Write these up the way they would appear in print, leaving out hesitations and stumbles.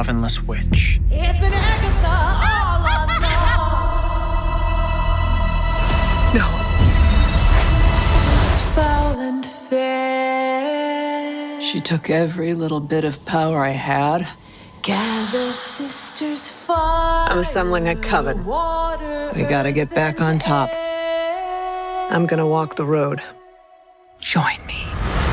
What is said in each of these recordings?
covenless witch. It's been Agatha all along. No. It's foul and fair. She took every little bit of power I had. Gather sisters far. I'm assembling a coven. We gotta get back on top. I'm gonna walk the road. Join me.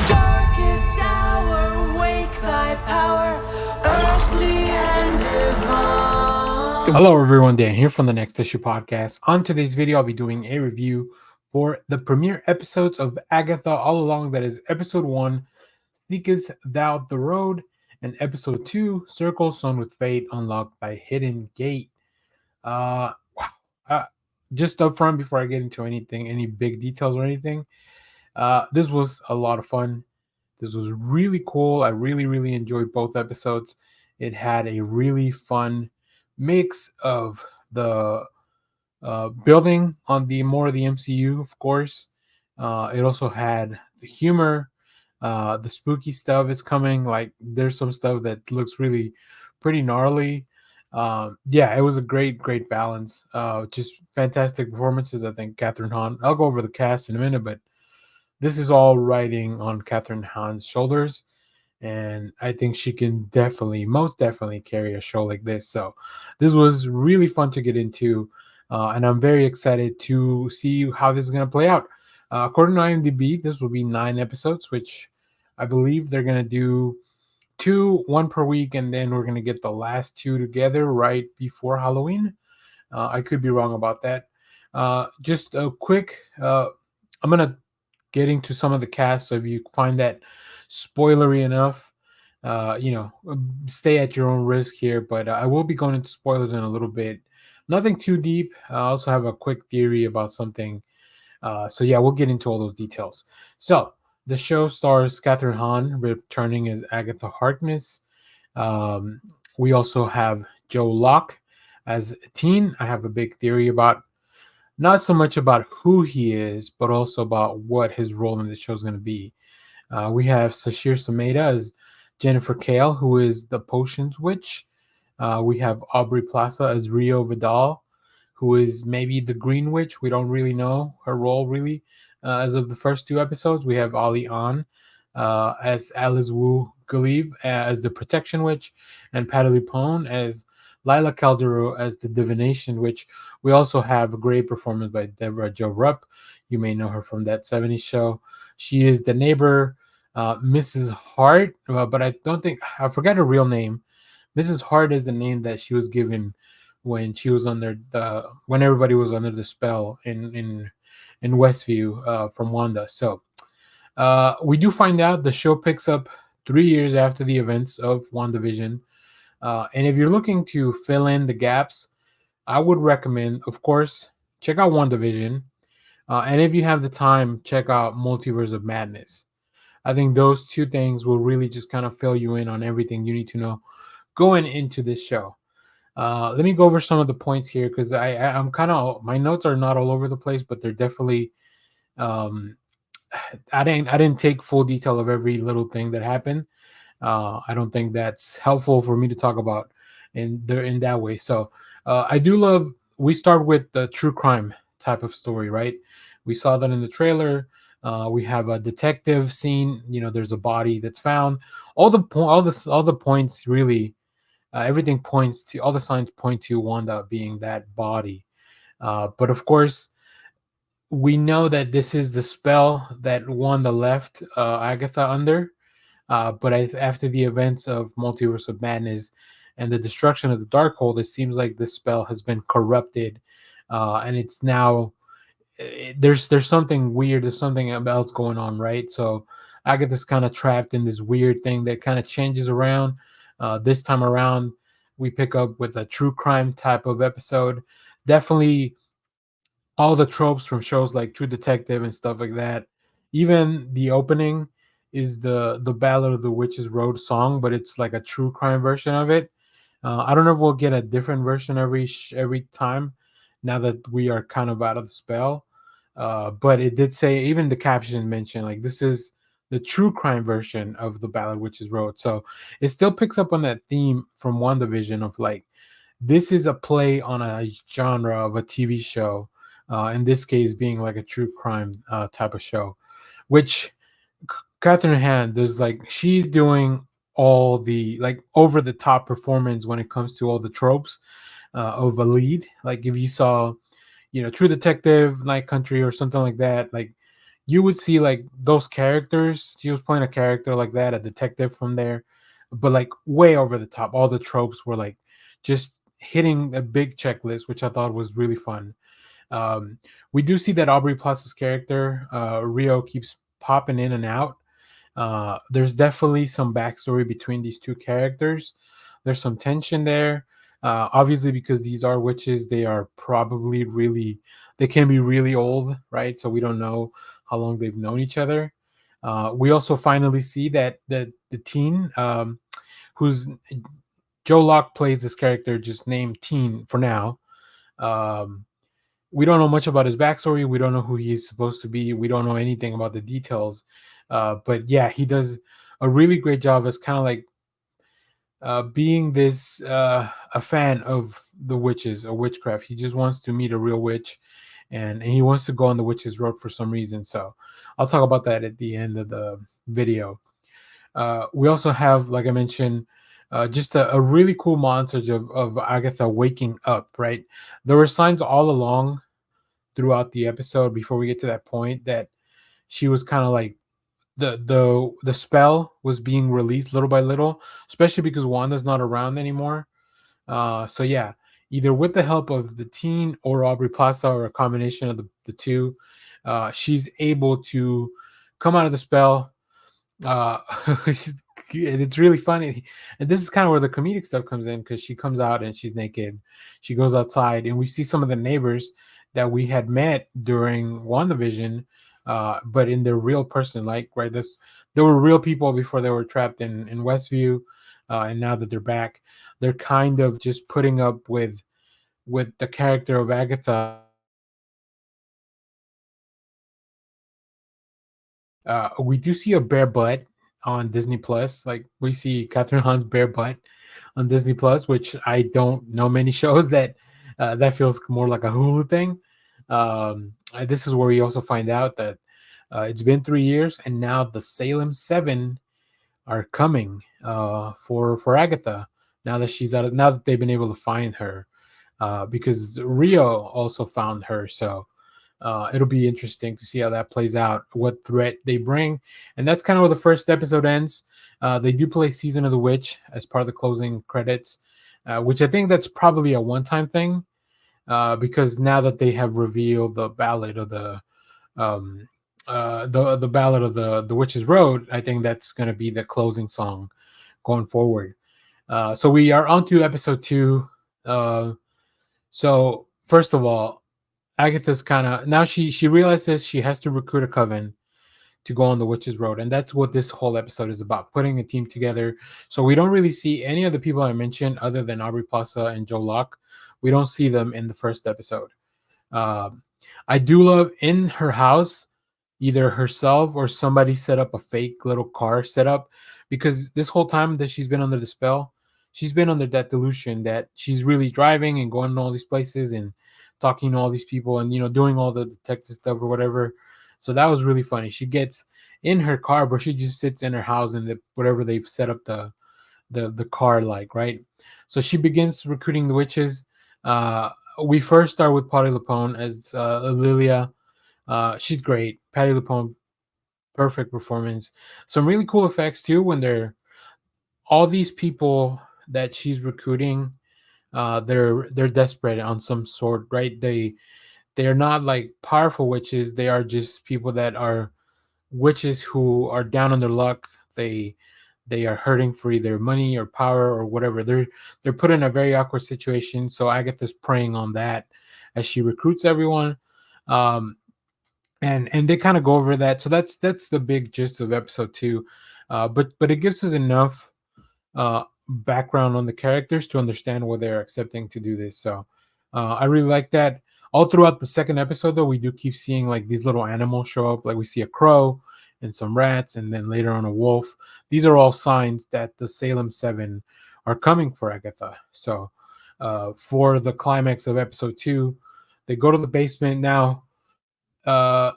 Darkest hour, wake thy power, earthly and divine. Hello everyone, Dan here from the Next Issue Podcast. On today's video, I'll be doing a review for the premiere episodes of Agatha All Along. That is episode 1, Seekest Thou the Road, and episode 2, Circle Sewn with Fate, Unlocked by Hidden Gate. Wow. Just up front, before I get into any big details or anything, this was a lot of fun. This was really cool. I really enjoyed both episodes. It had a really fun mix of the building on the MCU, of course. It also had the humor, the spooky stuff is coming. Like, there's some stuff that looks really pretty gnarly. It was a great balance. Just fantastic performances. I think Catherine Hahn, I'll go over the cast in a minute, but this is all riding on Catherine Hahn's shoulders, and I think she can most definitely carry a show like this. So this was really fun to get into, and I'm very excited to see how this is going to play out. According to IMDb, this will be 9 episodes, which I believe they're going to do 1 per week, and then we're going to get the last 2 together right before Halloween. I could be wrong about that. Just a quick, I'm going to get into some of the cast, so if you find that spoilery enough, stay at your own risk here, but I will be going into spoilers in a little bit. Nothing too deep. I also have a quick theory about something. We'll get into all those details. So the show stars Catherine Hahn returning as Agatha Harkness. We also have Joe Locke as a teen. I have a big theory about, not so much about who he is, but also about what his role in the show is going to be. We have Sashir Sameda as Jennifer Kale, who is the Potions Witch. We have Aubrey Plaza as Rio Vidal, who is maybe the Green Witch. We don't really know her role, really. As of the first 2 episodes, we have Ali An as Alice Wu Galib as the Protection Witch, and Patty Pone as Lila Caldero as the Divination Witch. We also have a great performance by Deborah Jo Rupp. You may know her from That 70s Show. She is the neighbor, Mrs. Hart, but I forgot her real name. Mrs. Hart is the name that she was given when she was when everybody was under the spell in Westview from Wanda. So we do find out the show picks up 3 years after the events of WandaVision. And if you're looking to fill in the gaps, I would recommend, of course, check out WandaVision. And if you have the time, check out Multiverse of Madness. I think those 2 things will really just kind of fill you in on everything you need to know going into this show. Let me go over some of the points here, because I'm kind of, my notes are not all over the place, but they're definitely, I didn't take full detail of every little thing that happened. I don't think that's helpful for me to talk about in that way. So I do love, we start with the true crime type of story, right? We saw that in the trailer. We have a detective scene. There's a body that's found. All the points really, everything points to, all the signs point to Wanda being that body. But of course, we know that this is the spell that Wanda left Agatha under. But after the events of Multiverse of Madness and the destruction of the Darkhold, it seems like this spell has been corrupted, and it's now there's something weird. There's something else going on, right? So Agatha's kind of trapped in this weird thing that kind of changes around. This time around, we pick up with a true crime type of episode. Definitely all the tropes from shows like True Detective and stuff like that. Even the opening is the Ballad of the Witch's Road song, but it's like a true crime version of it. I don't know if we'll get a different version every time now that we are kind of out of the spell. But it did say, even the caption mentioned, like, this is the true crime version of the Ballad Witches Road. So it still picks up on that theme from WandaVision of like, this is a play on a genre of a TV show. In this case, being like a true crime type of show, which Catherine Hand does, like, she's doing all the like over the top performance when it comes to all the tropes of a lead. Like if you saw, True Detective, Night Country, or something like that, like you would see like those characters. She was playing a character like that, a detective from there, but like way over the top. All the tropes were like just hitting a big checklist, which I thought was really fun. Um, we do see that Aubrey Plaza's character, Rio, keeps popping in and out. There's definitely some backstory between these two characters. There's some tension there. Obviously, because these are witches, they are probably really, they can be really old, right? So we don't know how long they've known each other. We also finally see that the teen, who's Joe Locke plays this character, just named Teen for now. Um, we don't know much about his backstory. We don't know who he's supposed to be. We don't know anything about the details. But yeah, he does a really great job as kind of like being this a fan of the witches or witchcraft. He just wants to meet a real witch, and he wants to go on the witches road for some reason. So I'll talk about that at the end of the video. We also have, like I mentioned, just a really cool montage of Agatha waking up, right? There were signs all along throughout the episode before we get to that point that she was kind of like the spell was being released little by little, especially because Wanda's not around anymore. So yeah, either with the help of the teen or Aubrey Plaza or a combination of the two, she's able to come out of the spell. uh and it's really funny, and this is kind of where the comedic stuff comes in, because she comes out and she's naked. She goes outside and we see some of the neighbors that we had met during WandaVision, but in their real person, like, right, this, there were real people before they were trapped in Westview, and now that they're back, they're kind of just putting up with the character of Agatha. We do see a bare butt on Disney Plus. Like we see Catherine Hahn's bare butt on Disney Plus, which I don't know many shows that that feels more like a Hulu thing. This is where we also find out that it's been 3 years, and now the Salem Seven are coming for Agatha. Now that she's out, now that they've been able to find her, because Rio also found her. So it'll be interesting to see how that plays out, what threat they bring. And that's kind of where the first episode ends. They do play Season of the Witch as part of the closing credits, which I think that's probably a one-time thing, because now that they have revealed the ballad of um, the ballad of the Witch's Road, I think that's going to be the closing song going forward. So we are on to episode 2. So first of all, Agatha's kind of now she realizes she has to recruit a coven to go on the witch's road, and that's what this whole episode is about, putting a team together. So we don't really see any of the people I mentioned other than Aubrey Plaza and Joe Locke. We don't see them in the first episode. um, I do love in her house, either herself or somebody set up a fake little car setup, because this whole time that she's been under the spell, she's been under that delusion that she's really driving and going to all these places and talking to all these people and doing all the detective stuff or whatever. So that was really funny. She gets in her car, but she just sits in her house and whatever they've set up the car, like, right. So she begins recruiting the witches. uh we first start with Patty LuPone as Lilia. She's great. Patty LuPone, perfect performance. Some really cool effects too when they're all these people that she's recruiting. They're desperate on some sort, right? They are not like powerful witches. They are just people that are witches who are down on their luck. They are hurting for either money or power or whatever. They're put in a very awkward situation. So Agatha's preying on that as she recruits everyone. Um, and they kind of go over that. So that's the big gist of episode 2. But it gives us enough background on the characters to understand why they're accepting to do this. So I really like that. All throughout the second episode, though, we do keep seeing like these little animals show up. Like we see a crow, and some rats, and then later on a wolf. These are all signs that the Salem Seven are coming for Agatha. So, for the climax of episode 2, they go to the basement. Now,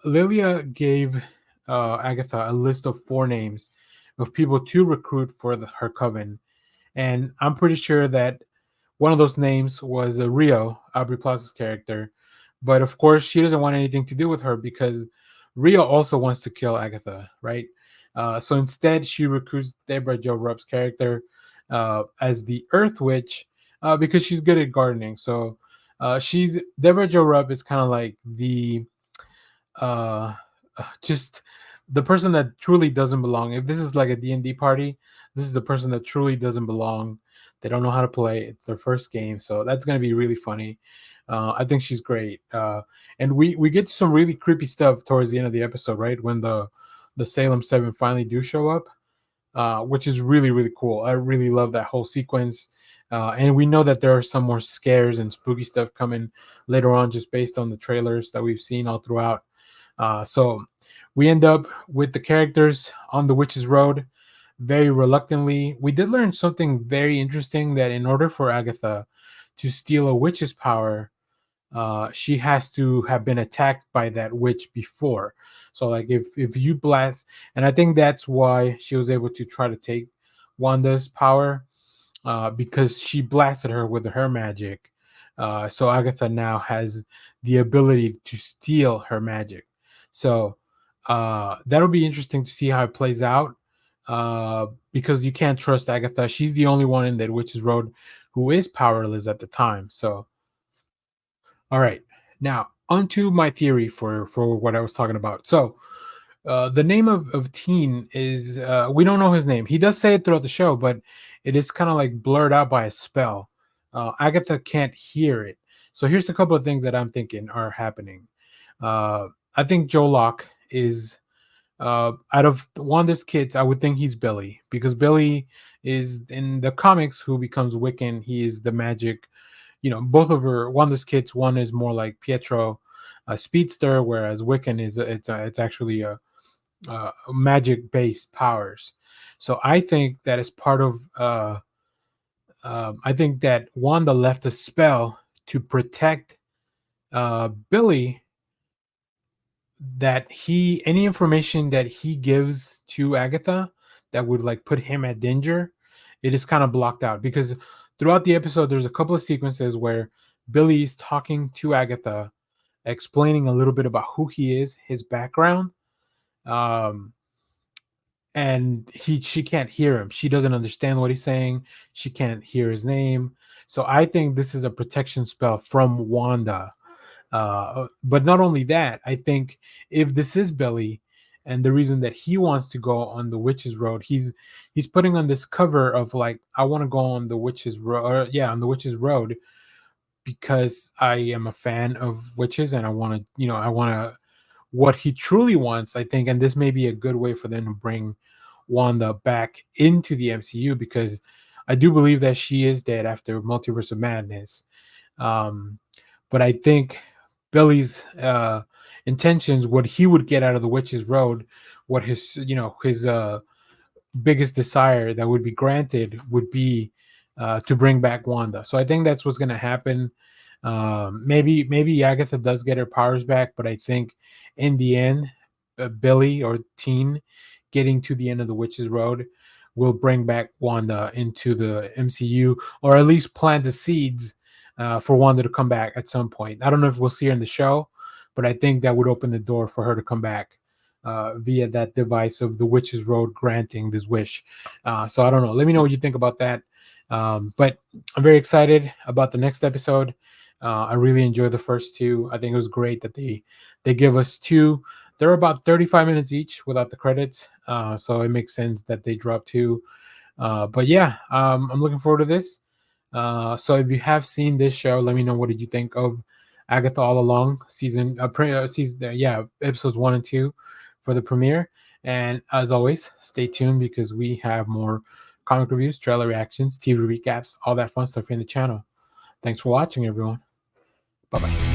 Lilia gave Agatha a list of 4 names of people to recruit for her coven, and I'm pretty sure that one of those names was Rio, Aubrey Plaza's character. But of course, she doesn't want anything to do with her because Rio also wants to kill Agatha, right? So instead, she recruits Deborah Jo Rupp's character as the Earth Witch because she's good at gardening. So Deborah Jo Rupp is kind of like the uh just the person that truly doesn't belong. If this is like a D&D party, this is the person that truly doesn't belong. They don't know how to play. It's their first game, so that's going to be really funny. I think she's great. And we get to some really creepy stuff towards the end of the episode, right? When the Salem Seven finally do show up, which is really, really cool. I really love that whole sequence. And we know that there are some more scares and spooky stuff coming later on, just based on the trailers that we've seen all throughout. So we end up with the characters on the Witch's Road very reluctantly. We did learn something very interesting, that in order for Agatha to steal a witch's power, she has to have been attacked by that witch before. So like if you blast, and I think that's why she was able to try to take Wanda's power, because she blasted her with her magic. So Agatha now has the ability to steal her magic. So that'll be interesting to see how it plays out, because you can't trust Agatha. She's the only one in that Witch's Road who is powerless at the time. So, all right, now onto my theory for what I was talking about. So, the name of Teen is we don't know his name. He does say it throughout the show, but it is kind of like blurred out by a spell. Agatha can't hear it. So here's a couple of things that I'm thinking are happening. I think Joe Locke is out of Wanda's kids. I would think he's Billy, because Billy is in the comics who becomes Wiccan. He is the magic. Both of Wanda's kids. One is more like Pietro, a speedster, whereas Wiccan is it's actually a magic based powers. So I think that as part of I think that Wanda left a spell to protect Billy, that any information that he gives to Agatha that would like put him at danger, it is kind of blocked out, because throughout the episode there's a couple of sequences where Billy's talking to Agatha, explaining a little bit about who he is, his background, um and she can't hear him. She doesn't understand what he's saying. She can't hear his name. So I think this is a protection spell from Wanda. But not only that, I think if this is Billy, and the reason that he wants to go on the Witch's Road, he's putting on this cover of like, I want to go on the Witch's Road. On the Witch's Road, because I am a fan of witches, and I want to, what he truly wants, I think, and this may be a good way for them to bring Wanda back into the MCU, because I do believe that she is dead after Multiverse of Madness. But I think Billy's intentions, what he would get out of the Witch's Road, what his biggest desire that would be granted would be to bring back Wanda. So I think that's what's going to happen. Maybe Agatha does get her powers back, but I think in the end, Billy or Teen getting to the end of the Witch's Road will bring back Wanda into the MCU, or at least plant the seeds for Wanda to come back at some point. I don't know if we'll see her in the show, but I think that would open the door for her to come back via that device of the Witch's Road granting this wish. So I don't know. Let me know what you think about that. But I'm very excited about the next episode. I really enjoyed the first 2. I think it was great that they give us 2. They're about 35 minutes each without the credits, so it makes sense that they drop 2. But yeah, I'm looking forward to this. So if you have seen this show, let me know, what did you think of Agatha All Along episodes 1 and 2 for the premiere. And as always, stay tuned, because we have more comic reviews, trailer reactions, TV recaps, all that fun stuff in the channel. Thanks for watching, everyone. Bye-bye.